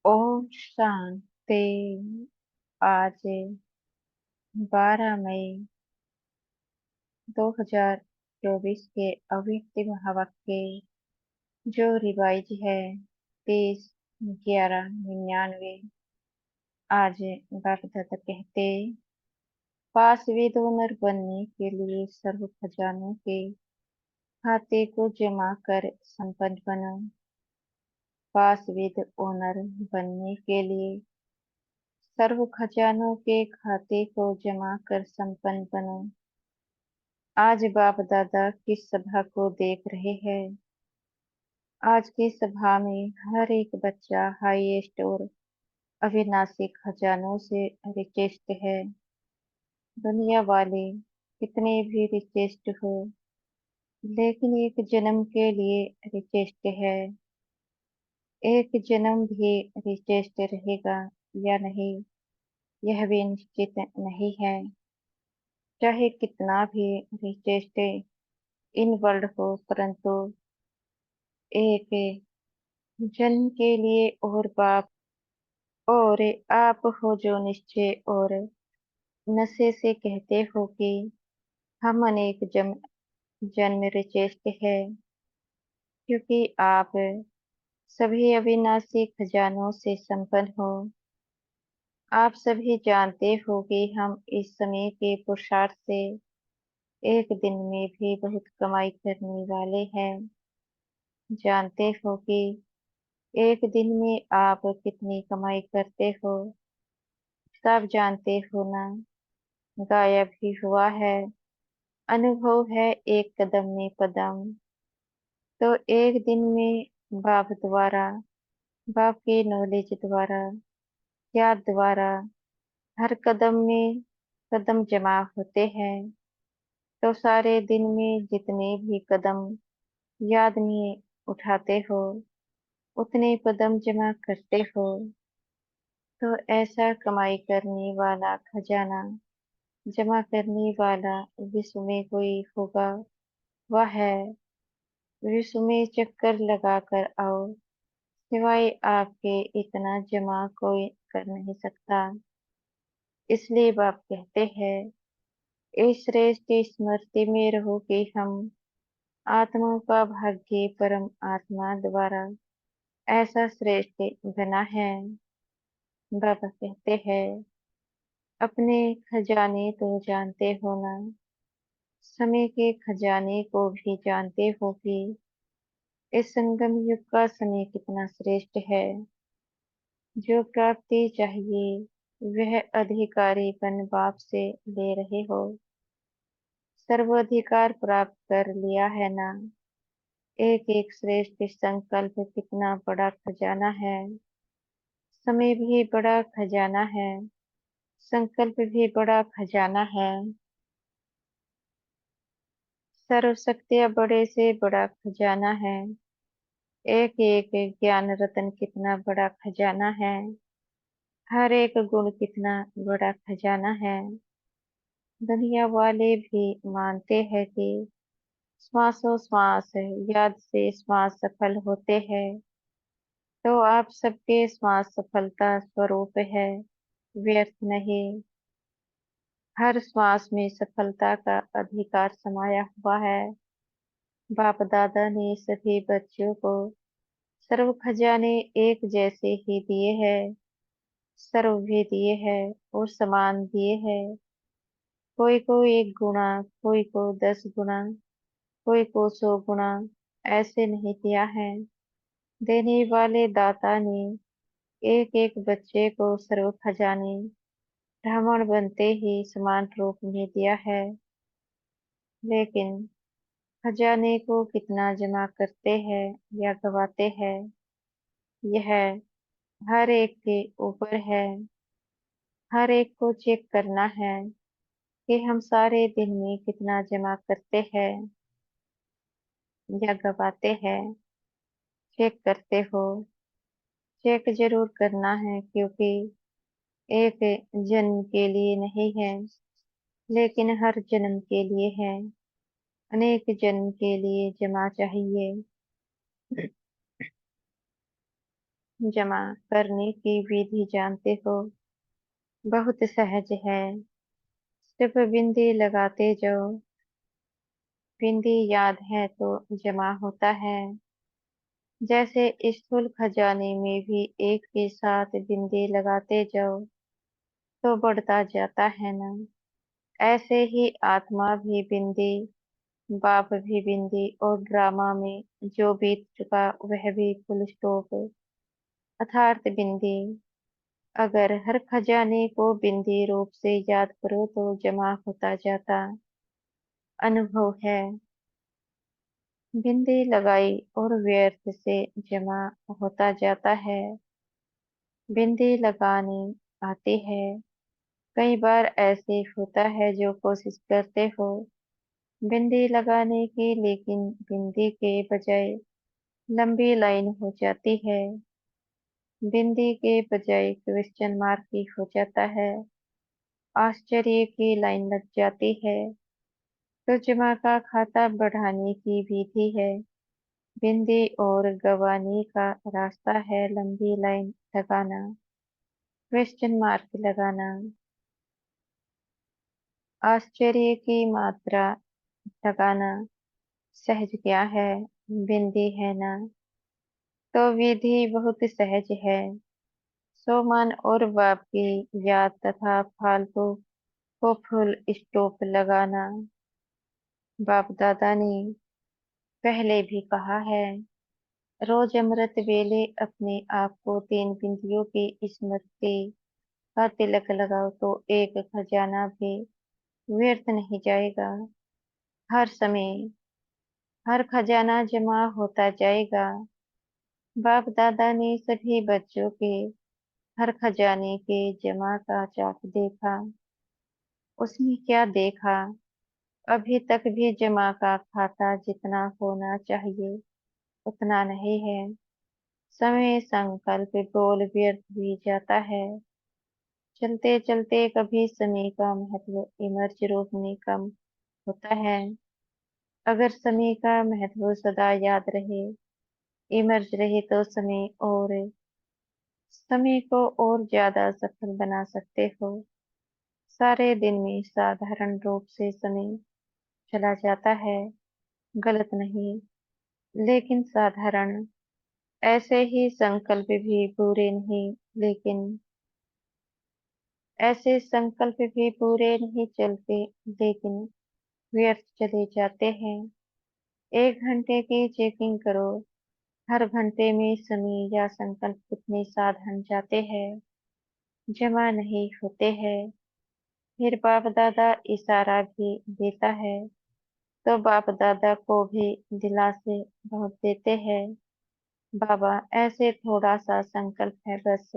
ओम शांति। आज 12 मई 2024 के अव्यक्त महावाक्य जो रिवाइज है 23/11/99। आज बाप दादा कहते, पासवेद ओनर बनने के लिए सर्व खजानों के खाते को जमा कर संपन्न बनो। पासवेद ओनर बनने के लिए सर्व खजानों के खाते को जमा कर संपन्न बनो। आज बाप दादा किस सभा को देख रहे हैं? आज की सभा में हर एक बच्चा हाईएस्ट और अविनाशी खजानों से रिचेस्ट है। दुनिया वाले कितने भी रिचेस्ट हो, लेकिन एक जन्म के लिए रिचेस्ट है। एक जन्म भी रिचेस्ट रहेगा या नहीं, यह भी निश्चित नहीं है। चाहे कितना भी रिचेस्ट इन वर्ल्ड हो, परंतु एक जन्म के लिए और बाप और आप हो जो निश्चय और नशे से कहते हो कि हम अनेक जन्म रिचेस्ट है, क्योंकि आप सभी अविनाशी खजानों से संपन्न हो। आप सभी जानते हो कि हम इस समय के पुरुषार्थ से एक दिन में भी बहुत कमाई करने वाले हैं। जानते हो कि एक दिन में आप कितनी कमाई करते हो, सब जानते हो ना। गायब ही हुआ है, अनुभव है एक कदम में पदम। तो एक दिन में बाप द्वारा, बाप के नॉलेज द्वारा, याद द्वारा हर कदम में कदम जमा होते हैं। तो सारे दिन में जितने भी कदम याद में उठाते हो, उतने कदम जमा करते हो। तो ऐसा कमाई करने वाला खजाना जमा करने वाला विश्व में कोई होगा, वह है। विश्व में चक्कर लगा कर आओ, सिवाय आपके इतना जमा कोई कर नहीं सकता। इसलिए बाप कहते हैं, इस श्रेष्ठ स्मृति में रहो कि हम आत्माओं का भाग्य परम आत्मा द्वारा ऐसा श्रेष्ठ बना है। बाबा कहते हैं, अपने खजाने तो जानते हो ना, समय के खजाने को भी जानते हो कि इस संगम युग का समय कितना श्रेष्ठ है। जो प्राप्ति चाहिए वह अधिकारी बन बाप से ले रहे हो। सर्वाधिकार प्राप्त कर लिया है ना। एक एक श्रेष्ठ संकल्प कितना बड़ा खजाना है। समय भी बड़ा खजाना है, संकल्प भी बड़ा खजाना है। सर्व शक्तियाँ बड़े से बड़ा खजाना है। एक एक ज्ञान रतन कितना बड़ा खजाना है। हर एक गुण कितना बड़ा खजाना है। दुनिया वाले भी मानते हैं कि श्वासों श्वास याद से श्वास सफल होते हैं। तो आप सबके श्वास सफलता स्वरूप है, व्यर्थ नहीं। हर श्वास में सफलता का अधिकार समाया हुआ है। बाप दादा ने सभी बच्चों को सर्व खजाने एक जैसे ही दिए हैं, सर्व भी दिए हैं और समान दिए हैं। कोई को 1 गुना, कोई को 10 गुना, कोई को 100 गुना, ऐसे नहीं दिया है। देने वाले दाता ने एक एक बच्चे को सर्व खजाने ब्राह्मण बनते ही समान रूप में दिया है। लेकिन खजाने को कितना जमा करते हैं या गवाते हैं, यह हर एक के ऊपर है। हर एक को चेक करना है कि हम सारे दिन में कितना जमा करते हैं या गवाते हैं। चेक करते हो, चेक जरूर करना है, क्योंकि एक जन्म के लिए नहीं है, लेकिन हर जन्म के लिए है। अनेक जन्म के लिए जमा चाहिए। जमा करने की विधि जानते हो? बहुत सहज है। सिर्फ बिंदी लगाते जाओ। बिंदी याद है तो जमा होता है। जैसे स्थूल खजाने में भी एक के साथ बिंदी लगाते जाओ तो बढ़ता जाता है ना। ऐसे ही आत्मा भी बिंदी, बाप भी बिंदी, और ड्रामा में जो बीत चुका वह भी फुल स्टॉप अर्थात बिंदी। अगर हर खजाने को बिंदी रूप से याद करो तो जमा होता जाता अनुभव है। बिंदी लगाई और व्यर्थ से जमा होता जाता है। बिंदी लगानी आती है। कई बार ऐसे होता है जो कोशिश करते हो बिंदी लगाने की, लेकिन बिंदी के बजाय लंबी लाइन हो जाती है। बिंदी के बजाय क्वेश्चन मार्क ही हो जाता है। आश्चर्य की लाइन लग जाती है। तो जमा का खाता बढ़ाने की विधि है बिंदी, और गंवाने का रास्ता है लंबी लाइन लगाना, क्वेश्चन मार्क लगाना। आश्चर्य की मात्रा लगाना सहज क्या है, बिंदी है ना। तो विधि बहुत सहज है। सोमन और बाप की याद तथा फालतू को फुल स्टॉप लगाना। बाप दादा ने पहले भी कहा है, रोज अमृत वेले अपने आप को 3 बिंदियों की स्मृति का तिलक लगाओ तो एक खजाना भी व्यर्थ नहीं जाएगा। हर समय हर खजाना जमा होता जाएगा। बाप दादा ने सभी बच्चों के हर खजाने के जमा का चार्ट देखा। उसमें क्या देखा? अभी तक भी जमा का खाता जितना होना चाहिए उतना नहीं है। समय संकल्प बोल व्यर्थ भी जाता है। चलते चलते कभी समय का महत्व इमर्ज रूप में कम होता है। अगर समय का महत्व सदा याद रहे, इमर्ज रहे, तो समय को और ज्यादा सफल बना सकते हो। सारे दिन में साधारण रूप से समय चला जाता है, गलत नहीं, लेकिन साधारण। ऐसे ही संकल्प भी पूरे नहीं, लेकिन ऐसे संकल्प भी पूरे नहीं चलते, लेकिन व्यर्थ चले जाते हैं। 1 घंटे की चेकिंग करो। हर घंटे में समय या संकल्प कितने साधारण जाते हैं, जमा नहीं होते हैं। फिर बाप दादा इशारा भी देता है तो बाप दादा को भी दिलासे बहुत देते हैं। बाबा, ऐसे थोड़ा सा संकल्प है बस,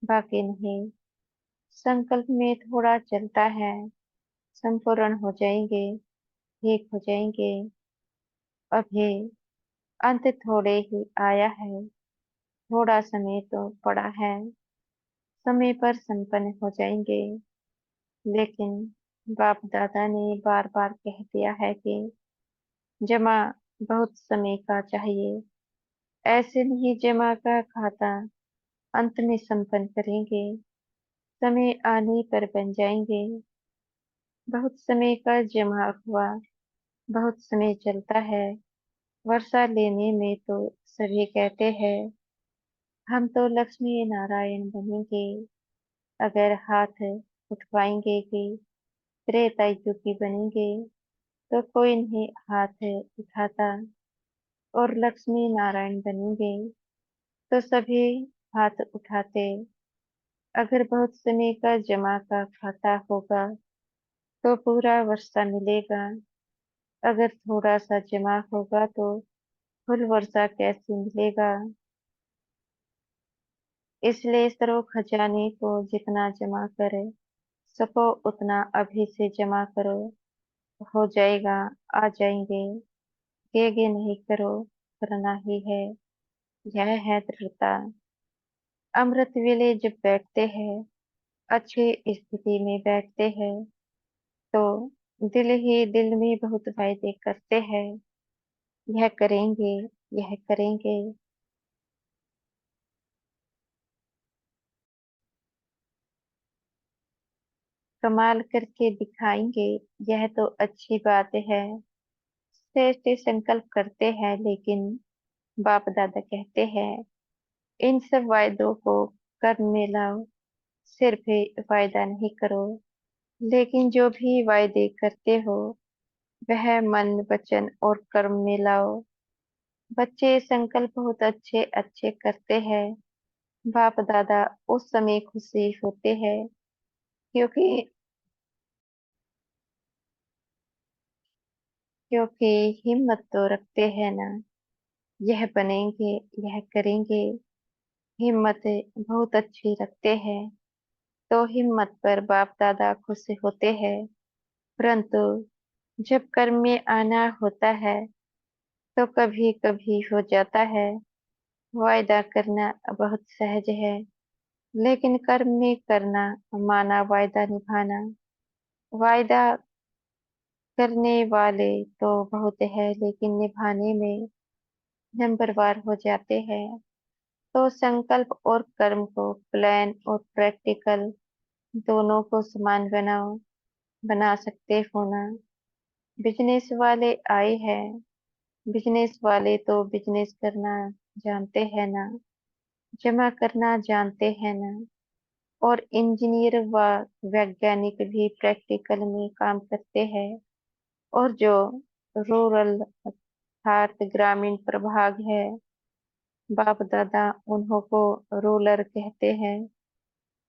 बाकी नहीं। संकल्प में थोड़ा चलता है, संपूर्ण हो जाएंगे, ठीक हो जाएंगे। अभी अंत थोड़े ही आया है, थोड़ा समय तो पड़ा है, समय पर संपन्न हो जाएंगे। लेकिन बाप दादा ने बार बार कह दिया है कि जमा बहुत समय का चाहिए। ऐसे नहीं जमा का खाता अंत में संपन्न करेंगे, समय आने पर बन जाएंगे। बहुत समय का जमा हुआ, बहुत समय चलता है। वर्षा लेने में तो सभी कहते हैं हम तो लक्ष्मी नारायण बनेंगे, अगर हाथ उठवाएंगे कि त्रेतायुगी बनेंगे, तो कोई नहीं हाथ उठाता। और लक्ष्मी नारायण बनेंगे तो सभी हाथ उठाते। अगर बहुत समय का जमा का खाता होगा तो पूरा वर्षा मिलेगा। अगर थोड़ा सा जमा होगा तो फुल वर्षा कैसे मिलेगा? इसलिए सरो खजाने को जितना जमा करे सको उतना अभी से जमा करो, हो जाएगा, आ जाएंगे। गेगे नहीं करो, करना ही है, यह है दृढ़ता। अमृत वेले जब बैठते हैं, अच्छी स्थिति में बैठते हैं, तो दिल ही दिल में बहुत वायदे करते हैं, यह करेंगे, यह करेंगे। कमाल करके दिखाएंगे, यह तो अच्छी बात है। श्रेष्ठ संकल्प करते हैं, लेकिन बाप दादा कहते हैं इन सब वायदों को कर्म में लाओ। सिर्फ वायदा नहीं करो, लेकिन जो भी वायदे करते हो वह मन वचन और कर्म में लाओ। बच्चे संकल्प बहुत अच्छे अच्छे करते हैं। बाप दादा उस समय खुशी होते हैं, क्योंकि क्योंकि हिम्मत तो रखते हैं ना। यह बनेंगे, यह करेंगे। हिम्मत बहुत अच्छी रखते हैं, तो हिम्मत पर बाप दादा खुश होते हैं। परंतु जब कर्म में आना होता है तो कभी कभी हो जाता है। वायदा करना बहुत सहज है, लेकिन कर्म में करना, माना वायदा निभाना। वायदा करने वाले तो बहुत है, लेकिन निभाने में नंबरवार हो जाते हैं। तो संकल्प और कर्म को, प्लान और प्रैक्टिकल, दोनों को समान बनाओ। बना सकते हो ना। बिजनेस वाले आए हैं। बिजनेस वाले तो बिजनेस करना जानते हैं ना, जमा करना जानते हैं ना। और इंजीनियर व वैज्ञानिक भी प्रैक्टिकल में काम करते हैं। और जो रूरल अर्थात ग्रामीण प्रभाग है, बाप दादा उन्हों को रूलर कहते हैं,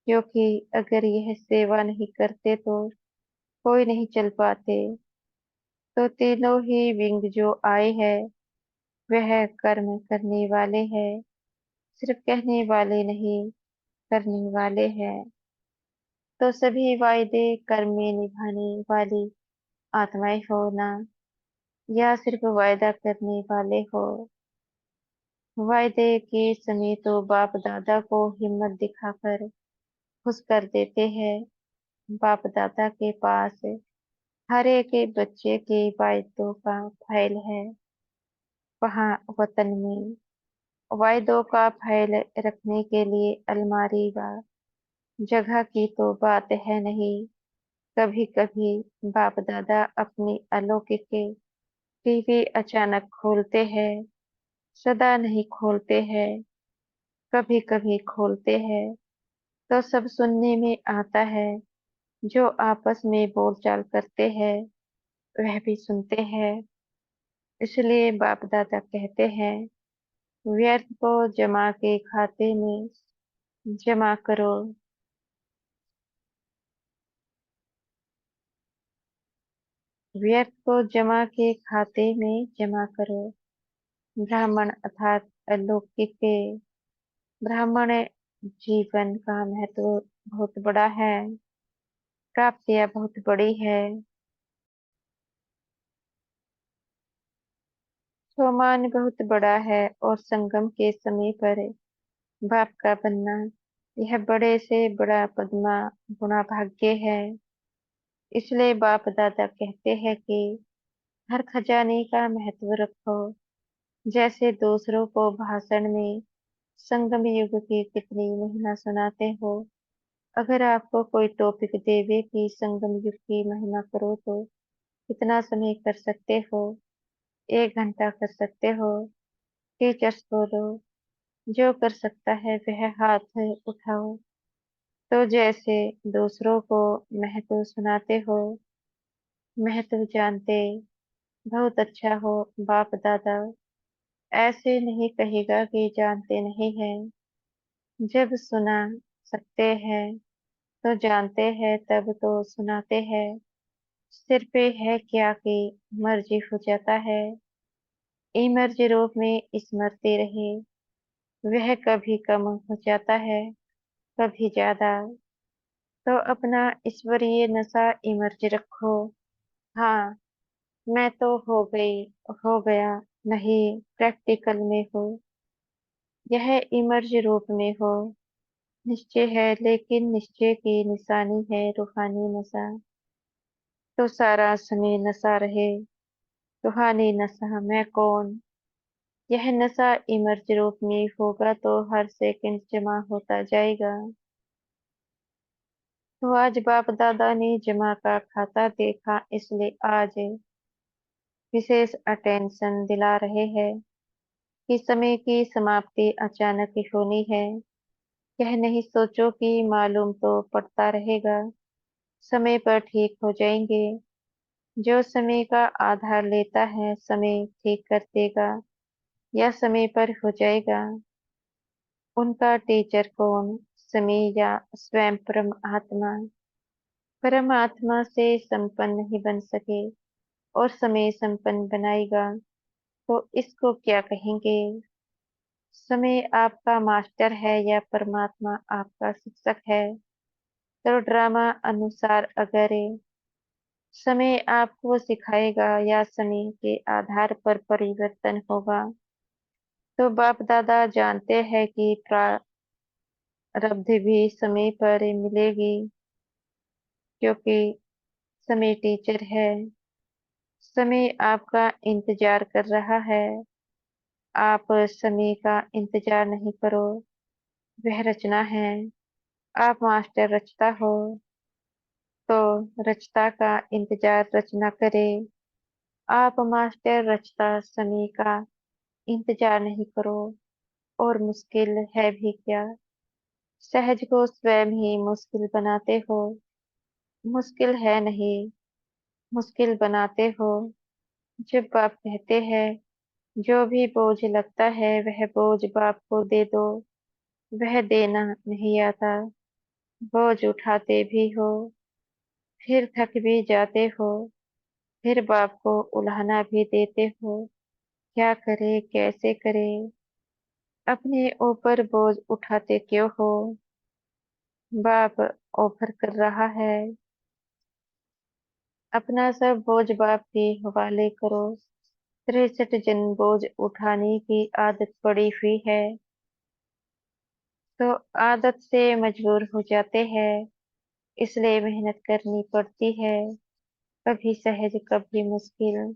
क्योंकि अगर यह सेवा नहीं करते तो कोई नहीं चल पाते। तो तीनों ही विंग जो आए हैं वह कर्म करने वाले हैं, सिर्फ कहने वाले नहीं, करने वाले हैं। तो सभी वायदे कर्म में निभाने वाली आत्माएं हो ना, या सिर्फ वायदा करने वाले हो। वायदे के समय तो बाप दादा को हिम्मत दिखाकर खुश कर देते हैं। बाप दादा के पास हर एक के बच्चे के वायदों का फाइल है। वहाँ वतन में वायदों का फाइल रखने के लिए अलमारी व जगह की तो बात है नहीं। कभी कभी बाप दादा अपनी अलौकिक टीवी अचानक खोलते हैं। सदा नहीं खोलते हैं, कभी कभी खोलते हैं। तो सब सुनने में आता है। जो आपस में बोलचाल करते हैं वह भी सुनते हैं। इसलिए बाप दादा कहते हैं व्यर्थ को जमा के खाते में जमा करो। व्यर्थ को जमा के खाते में जमा करो। ब्राह्मण अर्थात अलौकिक के ब्राह्मण जीवन का महत्व बहुत बड़ा है। प्राप्तियां बहुत बड़ी है। सम्मान बहुत बड़ा है, और संगम के समय पर बाप का बनना, यह बड़े से बड़ा पद्मा गुणा भाग्य है। इसलिए बाप दादा कहते हैं कि हर खजाने का महत्व रखो। जैसे दूसरों को भाषण में संगम युग की कितनी महिमा सुनाते हो। अगर आपको कोई टॉपिक देवे कि संगम युग की महिमा करो तो कितना समय कर सकते हो? 1 घंटा कर सकते हो। टीचर्स बोलो, जो कर सकता है वह हाथ उठाओ। तो जैसे दूसरों को महत्व सुनाते हो, महत्व जानते, बहुत अच्छा हो। बाप दादा ऐसे नहीं कहेगा कि जानते नहीं हैं। जब सुना सकते हैं तो जानते हैं, तब तो सुनाते हैं। सिर पे है क्या कि मर्जी हो जाता है। इमर्जी रूप में स्मृति रहे, वह कभी कम हो जाता है, कभी ज्यादा। तो अपना ईश्वरीय नशा इमर्जी रखो। हाँ, मैं तो हो गई, हो गया, नहीं प्रैक्टिकल में हो। यह इमर्जी रूप में हो। निश्चय है, लेकिन निश्चय की निशानी है रूहानी नशा। तो सारा समय नशा रहे, रूहानी नशा। मैं कौन? यह नशा इमर्ज रूप में होगा तो हर सेकंड जमा होता जाएगा। तो आज बाप दादा ने जमा का खाता देखा, इसलिए आज विशेष अटेंशन दिला रहे हैं कि समय की समाप्ति अचानक ही होनी है। यह नहीं सोचो कि मालूम तो पड़ता रहेगा, समय पर ठीक हो जाएंगे। जो समय का आधार लेता है समय ठीक कर देगा या समय पर हो जाएगा। उनका टीचर कौन, समय या स्वयं परमात्मा? परमात्मा से संपन्न नहीं बन सके और समय संपन्न बनाएगा, तो इसको क्या कहेंगे? समय आपका मास्टर है या परमात्मा आपका शिक्षक है? तो ड्रामा अनुसार अगर समय आपको सिखाएगा या समय के आधार पर परिवर्तन होगा, तो बाप दादा जानते हैं कि प्रारब्ध भी समय पर मिलेगी, क्योंकि समय टीचर है। समय आपका इंतजार कर रहा है। आप समय का इंतजार नहीं करो, वह रचना है। आप मास्टर रचता हो, तो रचता का इंतजार रचना करे। आप मास्टर रचता समय का इंतजार नहीं करो। और मुश्किल है भी क्या? सहज को स्वयं ही मुश्किल बनाते हो। मुश्किल है नहीं, मुश्किल बनाते हो। जब बाप कहते हैं जो भी बोझ लगता है वह बोझ बाप को दे दो, वह देना नहीं आता। बोझ उठाते भी हो, फिर थक भी जाते हो, फिर बाप को उलाहना भी देते हो। क्या करे, कैसे करे? अपने ऊपर बोझ उठाते क्यों हो? बाप ऑफर कर रहा है, अपना सब बोझ बाप के हवाले करो। 63 जन्म बोझ उठाने की आदत पड़ी हुई है, तो आदत से मजबूर हो जाते हैं, इसलिए मेहनत करनी पड़ती है। कभी सहज कभी मुश्किल।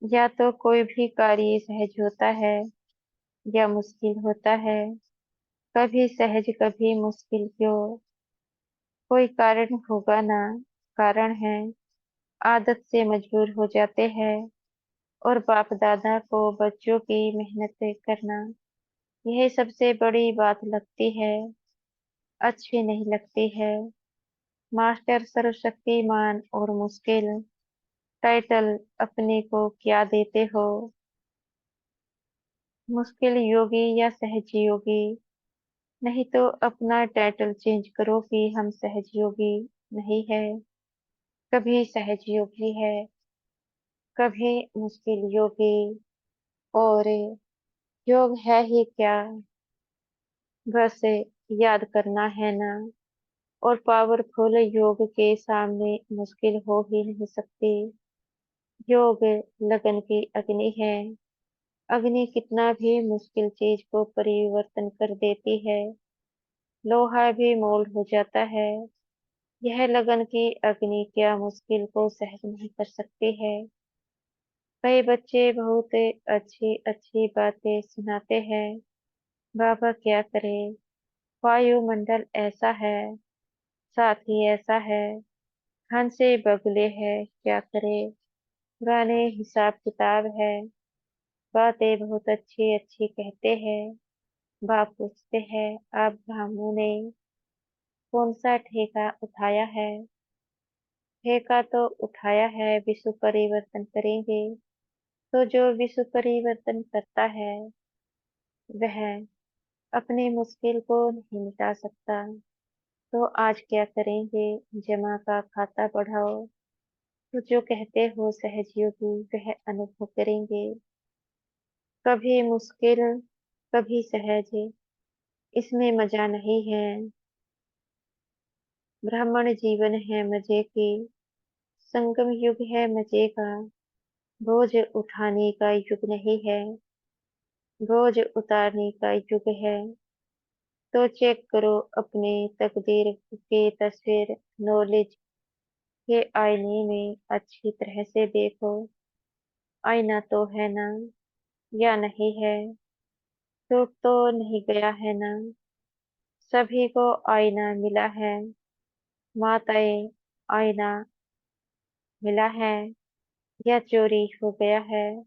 या तो कोई भी कार्य सहज होता है या मुश्किल होता है। कभी सहज कभी मुश्किल क्यों? कोई कारण होगा ना। कारण है, आदत से मजबूर हो जाते हैं। और बाप दादा को बच्चों की मेहनत करना, यह सबसे बड़ी बात लगती है, अच्छी नहीं लगती है। मास्टर सर्वशक्तिमान और मुश्किल टाइटल अपने को क्या देते हो? मुश्किल योगी या सहज योगी? नहीं तो अपना टाइटल चेंज करो कि हम सहज योगी नहीं है, कभी सहज योगी है, कभी मुश्किल योगी। और योग है ही क्या, बस याद करना है ना। और पावरफुल योग के सामने मुश्किल हो ही नहीं सकती। योग लगन की अग्नि है। अग्नि कितना भी मुश्किल चीज को परिवर्तन कर देती है। लोहा भी मोल्ड हो जाता है। यह लगन की अग्नि क्या मुश्किल को सहन नहीं कर सकती है? कई बच्चे बहुत अच्छी अच्छी बातें सुनाते हैं, बाबा क्या करे, वायुमंडल ऐसा है, साथी ऐसा है, हंसे बगुले है, क्या करे, पुराने हिसाब किताब है, बातें बहुत अच्छी अच्छी कहते हैं। बाप पूछते हैं, आप ब्राह्मणों ने कौन सा ठेका उठाया है? ठेका तो उठाया है, विश्व परिवर्तन करेंगे। तो जो विश्व परिवर्तन करता है वह अपनी मुश्किल को नहीं मिटा सकता। तो आज क्या करेंगे? जमा का खाता बढ़ाओ। तो जो कहते हो सहज योगी वह अनुभव करेंगे। कभी मुश्किल कभी सहज, इसमें मजा नहीं है। ब्राह्मण जीवन है मजे की, संगम युग है मजे का। बोझ उठाने का युग नहीं है, बोझ उतारने का युग है। तो चेक करो अपने तकदीर के तस्वीर, नॉलेज के आईने में अच्छी तरह से देखो। आईना तो है ना, या नहीं है? टूट तो नहीं गया है ना? सभी को आईना मिला है। माताए, आईना मिला है या चोरी हो गया है?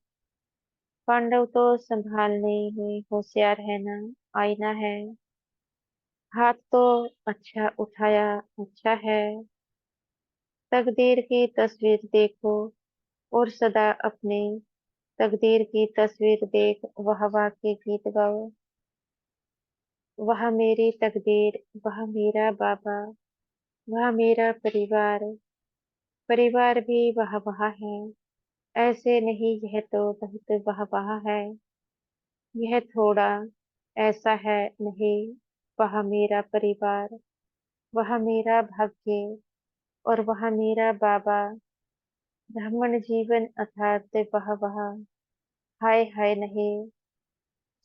पांडव तो संभालने में होशियार है ना, आईना है। हाथ तो अच्छा उठाया, अच्छा है। तकदीर की तस्वीर देखो और सदा अपने तकदीर की तस्वीर देख वाह वाह के गीत गाओ। वह मेरी तकदीर, वह मेरा बाबा, वह मेरा परिवार, परिवार भी वह वह है। ऐसे नहीं, यह तो बहुत वह वह है। यह थोड़ा ऐसा है नहीं, वह मेरा परिवार, वह मेरा भाग्य और वह मेरा बाबा। ब्राह्मण जीवन अर्थात वह वह, हाय हाय नहीं।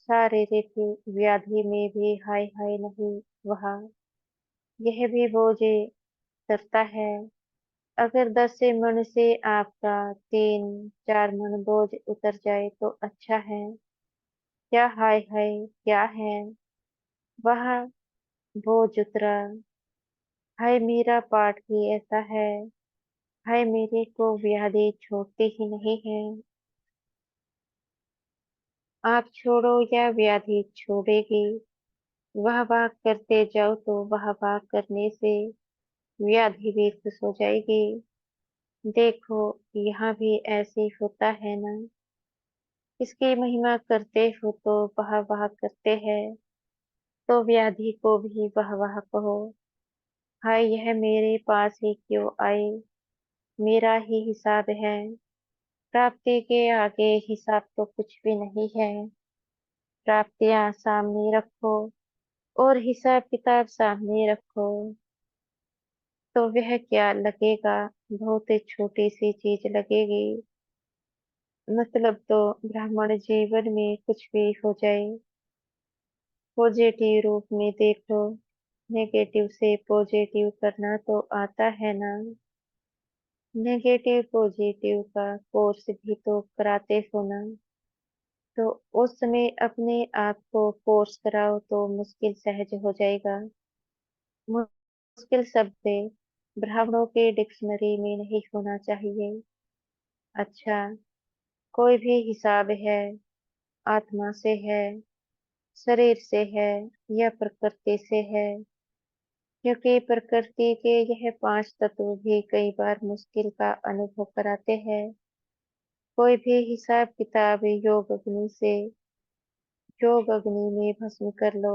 शारीरिक व्याधि में भी हाय हाय नहीं वह। यह भी बोझे करता है। अगर 10 मन से आपका 3-4 मन बोझ उतर जाए तो अच्छा है। क्या हाय हाय, क्या है वह बोझ उतरा। हाय मेरा पाठ ही ऐसा है। हाय मेरे को व्याधि छोड़ती ही नहीं है। आप छोड़ो या व्याधि छोड़ेगी। वाह वाह करते जाओ तो वाह वाह करने से व्याधि भी खुश हो जाएगी। देखो, यहाँ भी ऐसे ही होता है ना। इसकी महिमा करते हो तो वाह वाह करते हैं, तो व्याधि को भी वाह वाह कहो। हाय यह मेरे पास ही क्यों आए, मेरा ही हिसाब है। प्राप्ति के आगे हिसाब तो कुछ भी नहीं है। प्राप्तियां सामने रखो और हिसाब किताब सामने रखो, तो वह क्या लगेगा, बहुत ही छोटी सी चीज लगेगी। मतलब तो ब्राह्मण जीवन में कुछ भी हो जाए, पॉजिटिव रूप में देखो। नेगेटिव से पॉजिटिव करना तो आता है ना। नेगेटिव पॉजिटिव का कोर्स भी तो कराते हो ना। तो उस समय अपने आप को कोर्स कराओ तो मुश्किल सहज हो जाएगा। मुश्किल शब्द ब्राह्मणों के डिक्शनरी में नहीं होना चाहिए। अच्छा, कोई भी हिसाब है, आत्मा से है, शरीर से है या प्रकृति से है? क्योंकि प्रकृति के यह 5 तत्व भी कई बार मुश्किल का अनुभव कराते हैं। कोई भी हिसाब किताब योग अग्नि में भस्म कर लो।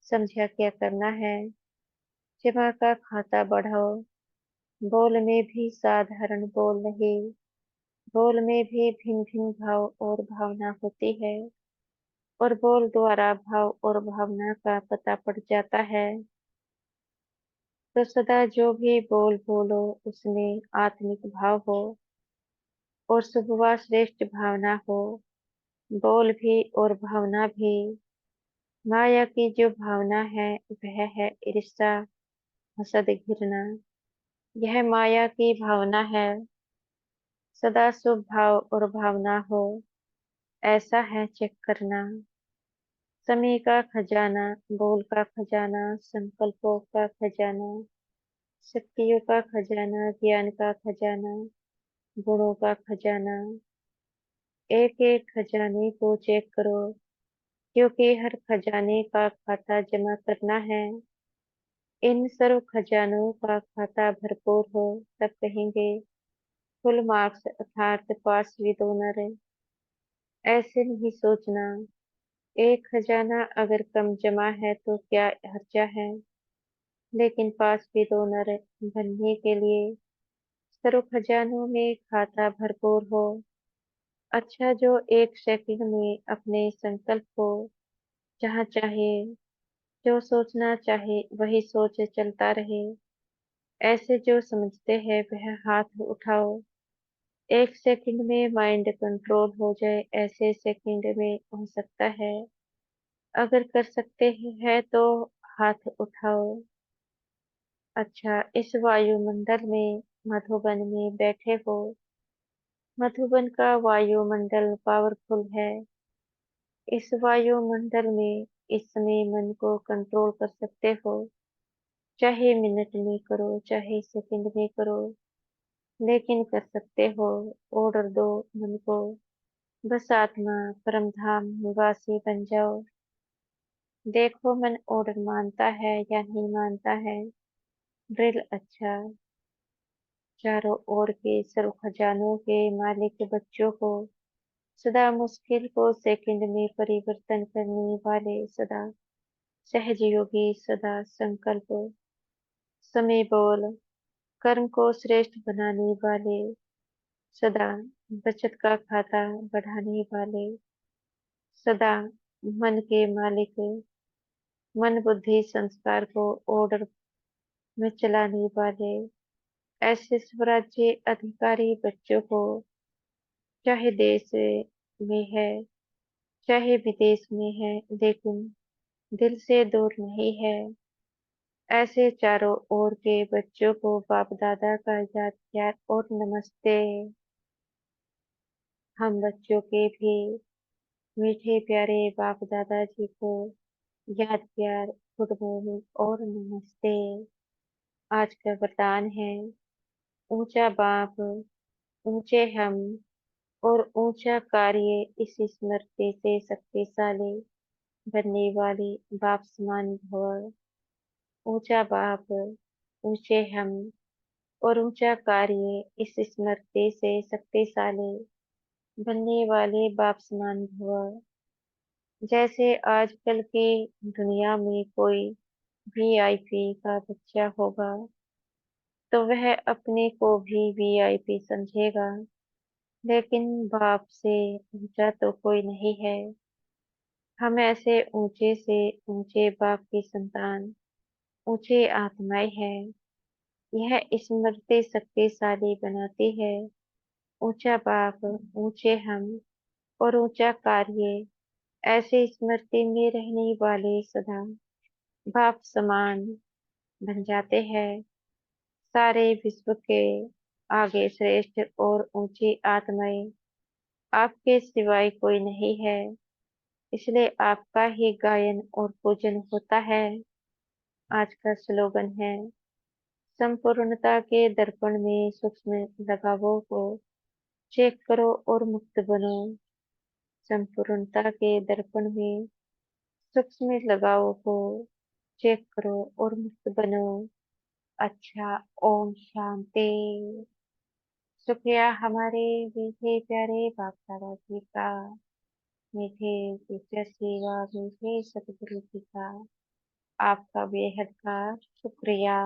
समझा क्या करना है? जमा का खाता बढ़ाओ। बोल में भी साधारण बोल नहीं, बोल में भी भिन्न भिन्न भाव और भावना होती है, और बोल द्वारा भाव और भावना का पता पड़ जाता है। तो सदा जो भी बोल बोलो उसमें आत्मिक भाव हो और शुभ व श्रेष्ठ भावना हो। बोल भी और भावना भी। माया की जो भावना है वह है ईर्ष्या, हसद, घृणा। यह माया की भावना है। सदा शुभ भाव और भावना हो, ऐसा है चेक करना। समय का खजाना, बोल का खजाना, संकल्पों का खजाना, शक्तियों का खजाना, ज्ञान का खजाना, गुणों का खजाना। एक एक खजाने को चेक करो, क्योंकि हर खजाने का खाता जमा करना है। इन सर्व खजानों का खाता भरपूर हो तब कहेंगे फुल मार्क्स अर्थात पास विद ऑनर। ऐसे नहीं सोचना, एक खजाना अगर कम जमा है तो क्या हर्जा है। लेकिन पास विद ऑनर बनने के लिए सर्व खजानों में खाता भरपूर हो। अच्छा, जो 1 सेकंड में अपने संकल्प को जहाँ चाहे, जो सोचना चाहे वही सोच चलता रहे, ऐसे जो समझते हैं वह हाथ उठाओ। 1 सेकंड में माइंड कंट्रोल हो जाए, ऐसे सेकंड में हो सकता है। अगर कर सकते हैं तो हाथ उठाओ। अच्छा, इस वायुमंडल में मधुबन में बैठे हो। मधुबन का वायुमंडल पावरफुल है। इस वायुमंडल में इस समय मन को कंट्रोल कर सकते हो। चाहे मिनट में करो, चाहे सेकंड में करो, लेकिन कर सकते हो। ऑर्डर दो मन को, बस आत्मा परम धाम निवासी बन जाओ। देखो मन ऑर्डर मानता है या नहीं मानता है। ड्रिल अच्छा। चारों ओर के सर्व खजानों के मालिक बच्चों को, सदा मुश्किल को सेकंड में परिवर्तन करने वाले, सदा सहज योगी, सदा संकल्प समय बोल कर्म को श्रेष्ठ बनाने वाले, सदा बचत का खाता बढ़ाने वाले, सदा मन के मालिक, मन बुद्धि संस्कार को ऑर्डर में चलाने वाले, ऐसे स्वराज्य अधिकारी बच्चों को, चाहे देश में है चाहे विदेश में है, लेकिन दिल से दूर नहीं है। ऐसे चारों ओर के बच्चों को बाप दादा का याद प्यार और नमस्ते। हम बच्चों के भी मीठे प्यारे बाप दादा जी को याद प्यार, गुड मॉर्निंग और नमस्ते। आज का वरदान है, ऊंचा बाप, ऊंचे हम और ऊंचा कार्य, इस स्मृति से शक्तिशाली बनने वाले बाप समान भव। ऊंचा बाप, ऊंचे हम और ऊंचा कार्य, इस स्मृति से शक्तिशाली बनने वाले बाप समान भव। जैसे आजकल की दुनिया में कोई वीआईपी का बच्चा होगा, तो वह अपने को भी वीआईपी समझेगा, लेकिन बाप से ऊंचा तो कोई नहीं है। हम ऐसे ऊंचे से ऊंचे बाप की संतान, ऊंचे आत्माएं हैं। यह स्मृति शक्तिशाली बनाती है। ऊंचा बाप, ऊंचे हम और ऊंचा कार्य, ऐसे स्मृति में रहने वाले सदा बाप समान बन जाते हैं। सारे विश्व के आगे श्रेष्ठ और ऊंची आत्माएं आपके सिवाय कोई नहीं है, इसलिए आपका ही गायन और पूजन होता है। आज का स्लोगन है, संपूर्णता के दर्पण में सूक्ष्म लगावों को चेक करो और मुक्त बनो। संपूर्णता के दर्पण में सूक्ष्म लगावों को चेक करो और मुक्त बनो। अच्छा, ओम शांति। शुक्रिया हमारे मीठे प्यारे बाप दादा जी का, मीठे टीचर सेवा, मीठे सतगुरु जी का, आपका बेहद का शुक्रिया।